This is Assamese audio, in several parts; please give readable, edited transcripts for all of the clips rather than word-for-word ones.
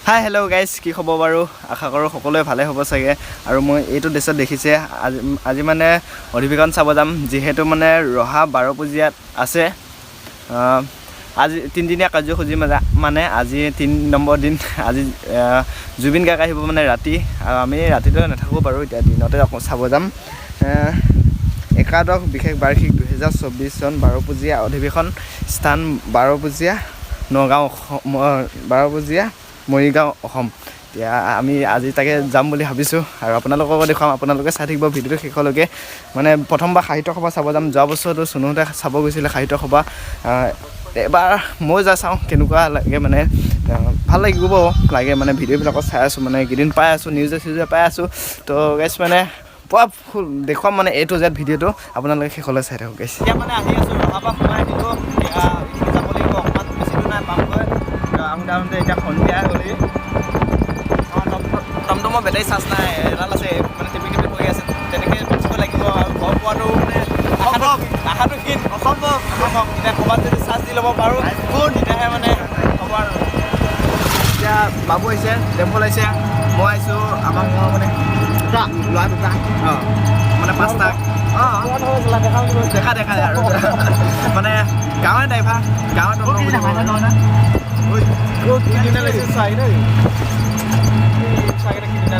হাই হেল্ল' গাইজ, কি খবৰ বাৰু? আশা কৰোঁ সকলোৱে ভালে হ'ব চাগে। আৰু মই এইটো ড্ৰেছত দেখিছে আজি মানে অধিৱেশন চাব যাম, যিহেতু মানে ৰহা 12 পূজীয়াত আছে। আজি 3দিনীয়া কাৰ্যসূচী মানে আজি 3 নম্বৰ দিন। আজি জুবিন গাৰ্গ আহিব মানে ৰাতি, আৰু আমি ৰাতিটো নাথাকোঁ বাৰু, এতিয়া দিনতে আকৌ চাব যাম। একাদশ বিশেষ বাৰ্ষিক 2024 চন 12 পূজীয়া অধিৱেশন, স্থান 12 পূজীয়া নগাঁও, 12 পূজীয়া মৰিগাঁও, অসম। এতিয়া আমি আজি তাকে যাম বুলি ভাবিছোঁ, আৰু আপোনালোককো দেখুৱাম। আপোনালোকে চাই থাকিব ভিডিঅ'টো শেষলৈকে। মানে প্ৰথমবাৰ সাহিত্য সভা চাব যাম। যোৱা বছৰটো চুনুহঁতে চাব গৈছিলে সাহিত্য সভা। এবাৰ মই চাওঁ কেনেকুৱা লাগে, মানে ভাল লাগিব লাগে। মানে ভিডিঅ'বিলাকত চাই আছোঁ, মানে এইকেইদিন পাই আছোঁ, নিউজে পাই আছোঁ। তো গাইছ মানে পুৰা দেখুৱাম মানে A to Z ভিডিঅ'টো, আপোনালোকে শেষলৈ চাই থাকক গাইছ। এতিয়া মানে আহি আছোঁ, ৰহাবা সোমাই আহিলোঁ, যাব লাগিব অকণমান, বেছি দূৰ নাই পামগৈ। আহোঁতে এতিয়া সন্ধিয়া হ'লেই। টমটমৰ বেটাৰী চাৰ্জ নাই, এডাল আছে, মানে টিপি কৰি আছে। তেনেকৈ বেছিব লাগিব, আৰু ঘৰ পোৱাটো মানে আশাটো ক্ষীণ, অসম্ভৱ। এতিয়া ক'ৰবাত যদি চাৰ্জ দি ল'ব পাৰোঁ তেতিয়াহে মানে হ'ব। আৰু এতিয়া বাবু আহিছে, টেম্পল আহিছে, মই আহিছোঁ। আমাৰ ঘৰৰ মানে ল'ৰা দুটা, মানে 5টা। দেখা আৰু মানে গাঁৱৰ ড্ৰাইভাৰ, গাঁৱৰ কিনিনা লাগিছে চাই দেই, চাইকেটা কিনিনা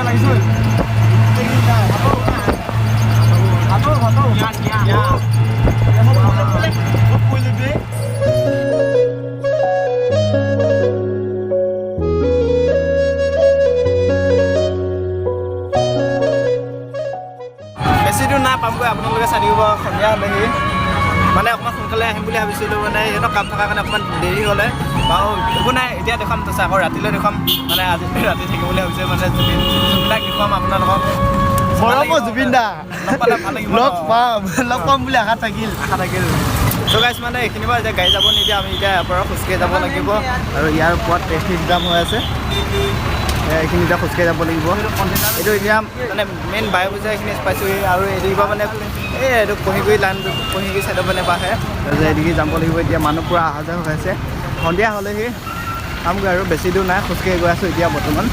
লাগিছে, বেছি দূৰ নাই পামগৈ। আপোনালোকে চাই থাকিব। সন্ধিয়া হ'লেহি মানে অকণমান সোনকালে আহিম বুলি ভাবিছিলোঁ, মানে সিহঁতৰ কাম থকাৰ কাৰণে অকণমান দেৰি হ'লে বাৰু, একো নাই। এতিয়া দেখুৱাম, তাৰপিছত আকৌ ৰাতিলৈ দেখুৱাম। মানে আজি ৰাতি থাকিম বুলি ভাবিছোঁ, মানে জুবিনদাক দেখুৱাম আপোনালোকক। জুবিন দা লগ পালে ভাল লাগিব, লগ পাম বুলি আশা থাকিল। ত' গাইছ মানে এইখিনিৰ পৰা এতিয়া গাড়ী যাব নিদিয়ে, আমি এতিয়া ইয়াৰ পৰা খোজকাঢ়ি যাব লাগিব। আৰু ইয়াৰ ওপৰত ট্ৰেফিক জাম হৈ আছে, এইখিনি এতিয়া খোজকাঢ়ি যাব লাগিব। এইটো এতিয়া মানে মেইন 12 পূজীয়া এইখিনি পাইছোঁহি। আৰু এইটো মানে এইটো কহিগুৰি লাইন, কহিগুৰি চাইডৰ মানে বাঢ়ে, তাৰপিছত এদিকে যাব লাগিব। এতিয়া মানুহ পূৰা অহা যোৱা হৈ আছে। সন্ধিয়া হ'লেহি পামগৈ, আৰু বেছি দূৰ নাই, খোজকাঢ়ি গৈ আছোঁ এতিয়া বৰ্তমান।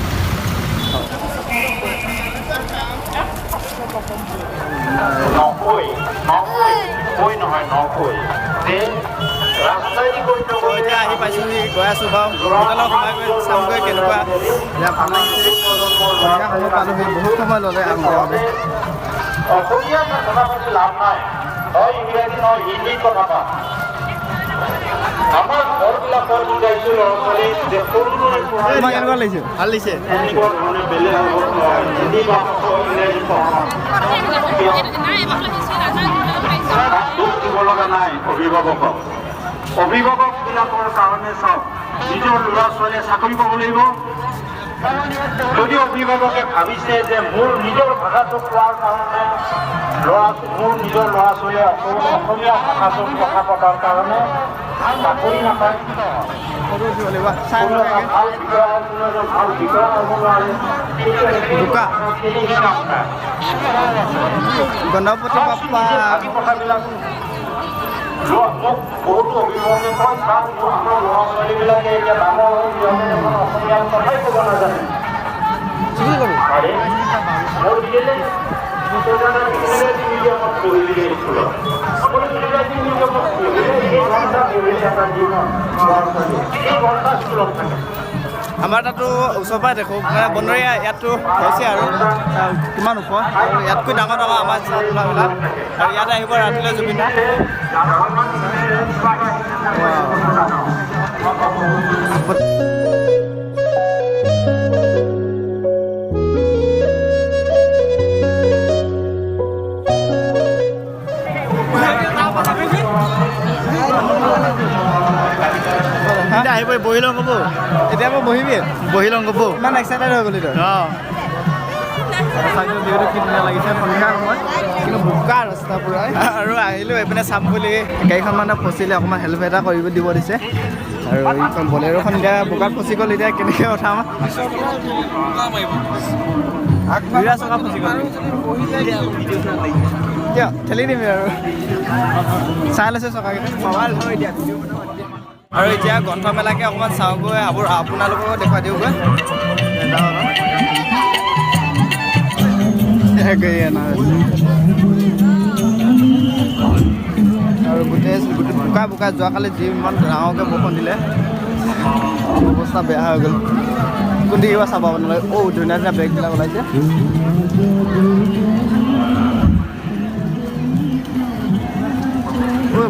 এতিয়া আহি পাইছোঁহি, গৈ আছোঁ বাৰু। হোটেলত সোমাই গৈ চামগৈ কেনেকুৱা। এতিয়া ভাল লাগিছে, সন্ধিয়া সময় পালোহি, বহুত সময় ল'লে আহোঁতে। আমাৰ ঘৰবিলাকৰ বুজাইছোঁ ল'ৰা-ছোৱালী যে তোমাক কেনেকুৱা লাগিছে? ভাল লাগিছে। দুখ দিব লগা নাই অভিভাৱকবিলাকৰ কাৰণে। চাওক, নিজৰ ল'ৰা-ছোৱালীয়ে চাকৰি পাব লাগিব। যদি অভিভাৱকে ভাবিছে যে মোৰ নিজৰ ভাষাটো কোৱাৰ কাৰণে, মোৰ নিজৰ ল'ৰা-ছোৱালীয়ে অসমীয়া ভাষাটো কথা পতাৰ কাৰণে চাকৰি নাপায়, গণপতি বাপ্পা বহুতো অভিভাৱকে কয়, আমাৰ ল'ৰা-ছোৱালীবিলাকে এতিয়া ডাঙৰ হৈ অসমীয়া কথাই ক'ব নাজানে। আমাৰ তাতো ওচৰৰ পৰাই দেখোঁ, মানে বনৰীয়া ইয়াততো হৈছে আৰু কিমান ওখ, আৰু ইয়াতকৈ ডাঙৰ আমাৰ চাউলবিলাক। আৰু ইয়াতে আহিব ৰাতিলৈ জুবিন দা। আহিব, বহি লওঁ ক'ব। এতিয়া মই বহিবি, বহি লওঁ ক'ব। ইমান এক্সাইটেড হৈ গ'লি তই। যিহেতু কি ধুনীয়া লাগিছে সন্ধিয়া সময়ত, কিন্তু বোকা ৰাস্তা পূৰা। আৰু আহিলোঁ এইপিনে চাম বুলি, গাড়ীখন মানে ফচিলে, অকণমান হেল্প এটা কৰিব দিব দিছে। আৰু এইখন বলেৰোখন এতিয়া বোকাত ফচি গ'ল। এতিয়া কেনেকৈ উঠাম? দুটা চকা ফচি গ'ল। কিয় ঠেলি দিবি আৰু, চাই লৈছে চকাকেইটা। আৰু এতিয়া গ্ৰন্থমেলাকে অকণমান চাওঁগৈ আপোনালোককো দেখুৱাই দিওঁগৈ আৰু গোটেই বোকা বোকা যোৱাকালি যি ইমান ডাঙৰকৈ বৰষুণ দিলে অৱস্থা বেয়া হৈ গ'ল কোনটি কিবা চাব আপোনালোকে ধুনীয়া ধুনীয়া বেগবিলাক ওলাইছে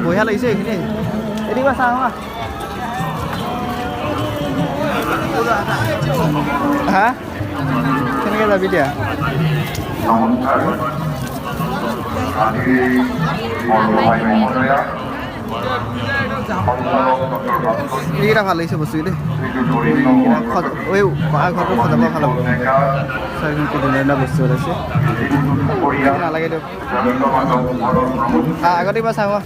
বঢ়িয়া লাগিছে এইখিনি এটি কিবা চাওঁ হা কেনেকৈ যাবি এতিয়া এইকেইটা ভাল লাগিছে বস্তু দেই ঘৰটো সজাব ভাল হ'ব কি ধুনীয়া ধুনীয়া বস্তু ওলাইছে নালাগে দিয়ক আগতে কিবা চাওঁ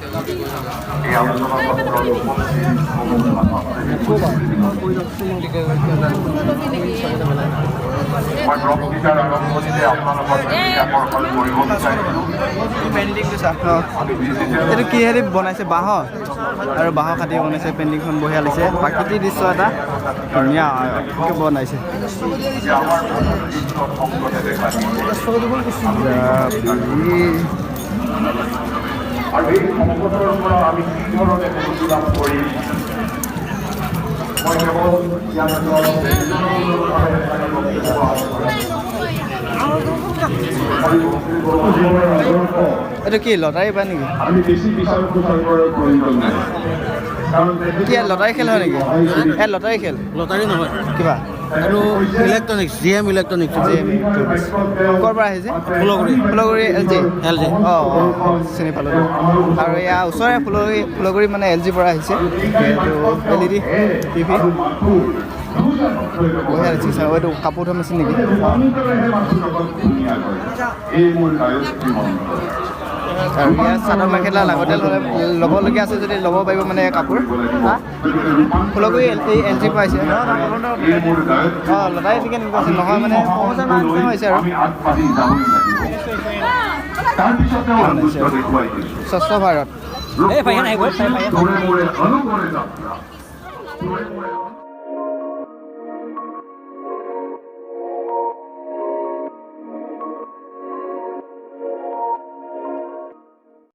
এইটো কি হেৰি বনাইছে বাঁহৰ আৰু বাঁহৰ কাটি বনাইছে পেইণ্টিংখন বঢ়িয়া লাগিছে প্ৰাকৃতিক দৃশ্য এটা ধুনীয়া বনাইছে এইটো কি লটাৰী পায় নেকি কি লটাৰী খেল হয় নেকি লটাৰী খেল লটাৰী নহয় কিবা আৰু ইলেক্ট্ৰনিক্স জিএম ইলেক্ট্ৰনিক্স ক'ৰ পৰা আহিছে ফুলগুৰি এল জি অঁ চিনি পালোঁ আৰু এয়া ওচৰৰে ফুলগুৰি মানে এল জিৰ পৰা আহিছে এইটো LED টিভি বঢ়িয়া লাগিছে চাওঁ এইটো কাপোৰ ধোৱা মেচিন নেকি আৰু ইয়াত চাদৰ মেখেলা লাগতিয়াল ল'বলগীয়া আছে যদি ল'ব পাৰিব মানে কাপোৰ ফুলগুৰি এই এল জি পাইছে অঁ লটাৰী টিকেট আছে নহয় মানে হৈছে আৰু স্বচ্ছ ভাৰত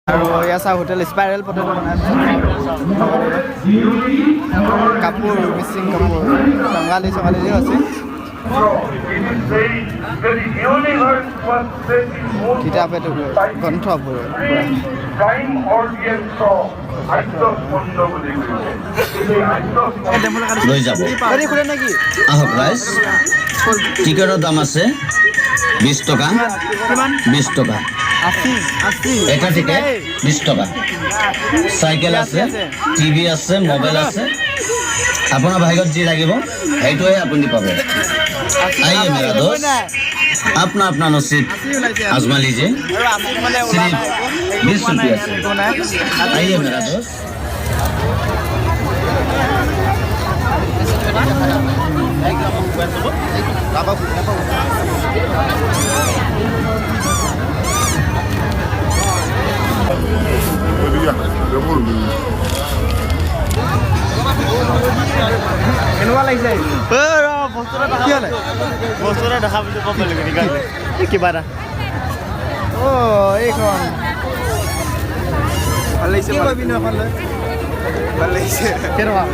আৰু ইয়াত চাওঁ হোটেল স্পাইৰেল পটেটো বনাইছে কাপোৰ মিচিং কাপোৰ টঙালি চঙালি যি আছে কিতাপ এইটো গ্ৰন্থ লৈ যাব নেকি আহক ৰাইজ টিকেটৰ দাম আছে 20 টকা 20 টকা এটা টিকেট 20 টকা চাইকেল আছে টিভি আছে মোবাইল আছে আপোনাৰ ভাগ্যত যি লাগিব সেইটোৱে আপুনি পাবে आइए मेरा दोस्त अपना अपना नसीब आजमा लीजिए सिर्फ 20 रुपया से आइए मेरा दोस्त কেনেকুৱা লাগিছে বস্তুটা দেখা পাইছোঁ ক'ব লাগে কিবা এটা এইখন ভাল লাগিছে কি কৰিবি এখন লৈ ভাল লাগিছে কেনেকুৱা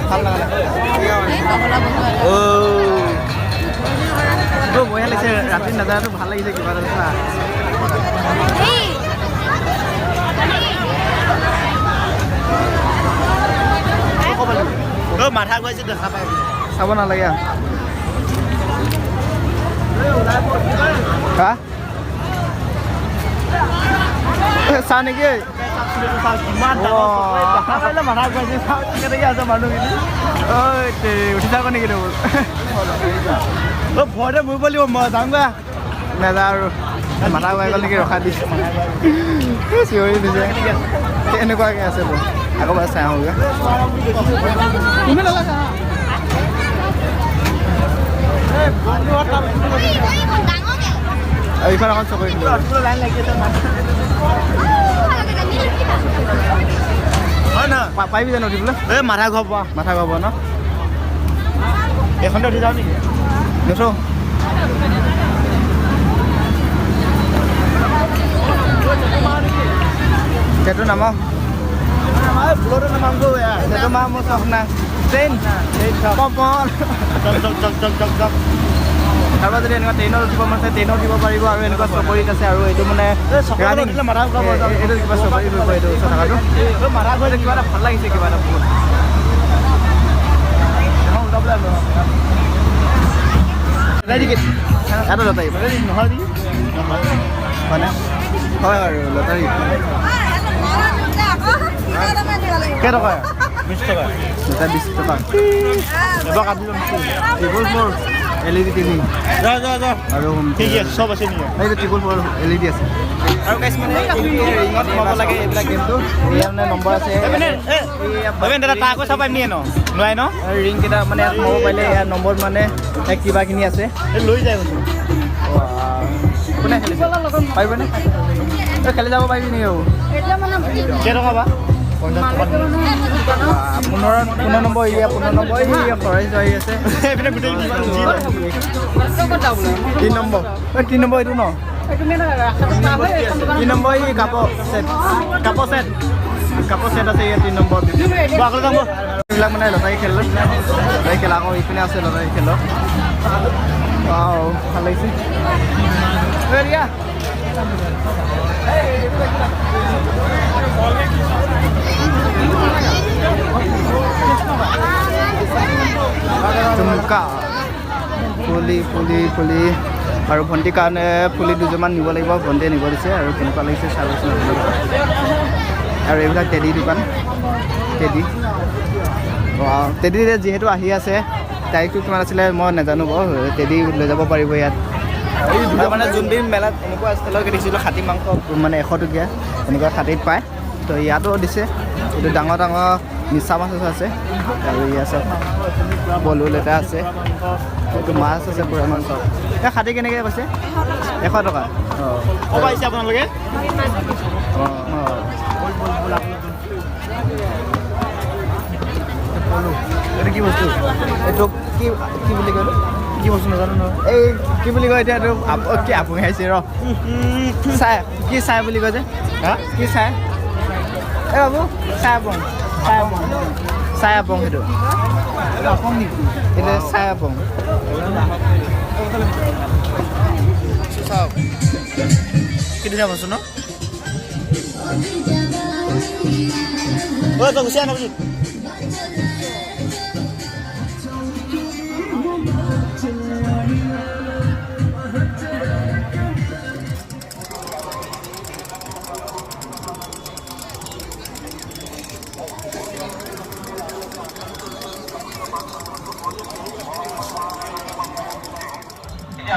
ভাল লগা বঢ়িয়া লাগিছে ৰাতি নাজাৰাটো ভাল লাগিছে কিবা এটা মাথা গৈছে দেখা পাই চাব নালাগে হা চা নেকি মাথা গৈছে কেনেকৈ আছে মানুহখিনি উঠি যাব নেকি ভয়তে মোৰ বুলি মই যাম গা নাযাওঁ আৰু মাথা গৈ গ'ল নেকি ৰখা দিছে চিঞৰি দিছে এনেকুৱাকৈ আছে আকৌ বাৰ চাই আহোঁগৈ এইখন এখন চকৰি লাইন লাগি আছে হয় না পাৰিবি জানো উঠিবলৈ এই মাথা ঘৰ পোৱা মাথা গাব ন এইখনতে উঠি যাওঁ নেকি নুঠো সেইটো নামাও ফ্ল'ৰটো নামাংগো সেইটো মা মোৰ চখ নাই ট্ৰেইন পপন কাৰোবাৰ যদি এনেকুৱা ট্ৰেইনত উঠিব মন আছে ট্ৰেইনত উঠিব পাৰিব আৰু এনেকুৱা চকৰিত আছে আৰু এইটো মানে মাথা ঘৰ এইটো কিবা চকৰি কৰিব এইটো থকাটো মাথা ঘৰ কিবা এটা ভাল লাগিছে কিবা এটা বহুত এটা লটাৰী নহয় নেকি হয়নে হয় আৰু লটাৰী কেইটকা 20 টকা দুটা 20 টকা এবাৰ কাটি ল'ম ত্ৰিপুল ফ'ৰ LED TV যা আৰু ঠিক আছে চব আছে নেকি এইটো ত্ৰিপুল ফ'ৰ LED আছে আৰু গাইছ মানে ৰিঙত সোমাব লাগে এইবিলাক গেমটো ইয়াৰ মানে নম্বৰ আছে দাদা তাৰ আকৌ চাব পাৰিম ন নোৱাৰে ন ৰিং কেইটা মানে ইয়াত সোমাব পাৰিলে ইয়াৰ নম্বৰ মানে কিবাখিনি আছে লৈ যায় কৈছোঁ কোনে খেলিছে পাৰিবনে খেলি যাব পাৰিবি নেকি আৰু কেইটকা বা 50 টকা 15 নম্বৰ এৰিয়া 15 নম্বৰ এৰিয়া খৰচ হৈ আছে এইপিনে গোটেই 3 নম্বৰ 3 নম্বৰ এইটো ন 3 নম্বৰ এই কাপৰ ছেট আছে ইয়াত 3 নম্বৰ এইবিলাক মানে লটাৰী খেল লটাৰী খেল আকৌ এইপিনে আছে লটাৰী খেল ভাল লাগিছে ঝুমকা ফুলি আৰু ভণ্টিৰ কাৰণে ফুলি দুযোৰমান নিব লাগিব ভণ্টিয়ে নিব দিছে আৰু কেনেকুৱা লাগিছে চাবচোন আৰু এইবিলাক টেডি দোকান টেডি যিহেতু আহি আছে তাৰিখটো কিমান আছিলে মই নাজানো বাৰু টেডি লৈ যাব পাৰিব ইয়াত মানে যোনদিন মেলাত এনেকুৱা ষ্টাইলত দেখিছিলোঁ খাটি মাংস মানে 100 টকীয়া এনেকুৱা খাটিত পায় তো ইয়াতো দিছে এইটো ডাঙৰ মিছা মাছ আছে আৰু ইয়াত আছে বলুল এটা আছে এইটো মাছ আছে পুৰা মাংস এই খাটি কেনেকৈ কৈছে 100 টকা ক'ব আহিছে আপোনালোকে এইটো কি বস্তু এইটো কি বুলি কয় কি বস্তু নাজানো নহয় এই কি বুলি কয় এতিয়া এইটো কি আপুনি আহিছে ৰ কি চাই বুলি কয় যে কি চাই এই বাবু চাই আপং সেইটো আপং নেকি এইটো চাই আপং চাওক কেতিয়া বস্তু ন তই গুচি আনা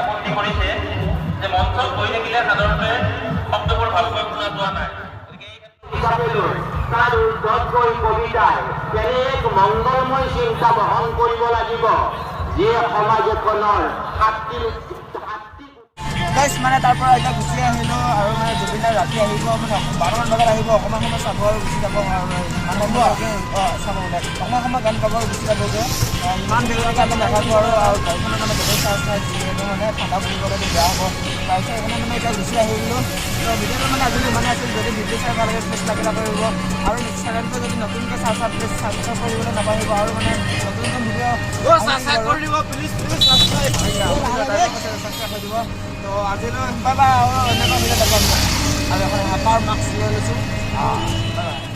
আপত্তি কৰিছে যে মঞ্চত বহি থাকিলে সাধাৰণতে শব্দবোৰ ভালকৈ শুনা যোৱা নাই তাৰ উদ্ভৱ কবিতাই তেনে এক মংগলময় চিন্তা বহন কৰিব লাগিব যিয়ে সমাজ এখনৰ মানে তাৰ পৰা এতিয়া গুচি আহিলোঁ আৰু মানে জুবিনাৰ ৰাতি আহিব মানে 12মান বজাত আহিব অকণমান সময় চাব আৰু গুচি যাব আৰু চাব অকণমান সময় গান গাব আৰু গুচি যাব যে ইমান দেৰিলৈকে আমি নাথাকোঁ আৰু গাড়ীখনৰ মানে বেলেগ চাৰ্জ নাই যিহেতু মানে ঠাণ্ডা পৰিবলৈ বেয়া হ'ব তাৰপিছত সেইকাৰণে মানে এতিয়া গুচি আহিলোঁ তো ভিডিঅ'টো মানে আজি ইমানে আছিল যদি ভিডিঅ' চাই ভাল লাগে প্লিজ লাগিলে কৰিব আৰু চেনেলটো যদি নতুনকৈ ছাবস্ক্ৰাইব কৰিবলৈ নাপাহৰিব আৰু মানে নতুন ভিডিঅ' ছাবস্ক্ৰাইব কৰি দিব প্লিজ ছাবস্ক্ৰাইব হৈ দিব তো আজিলৈ বাই বাই আৰু অন্য ভিডিঅ' দেখাম আৰু এখন হাপাৰ মাস্ক লৈ লৈছোঁ বাই বাই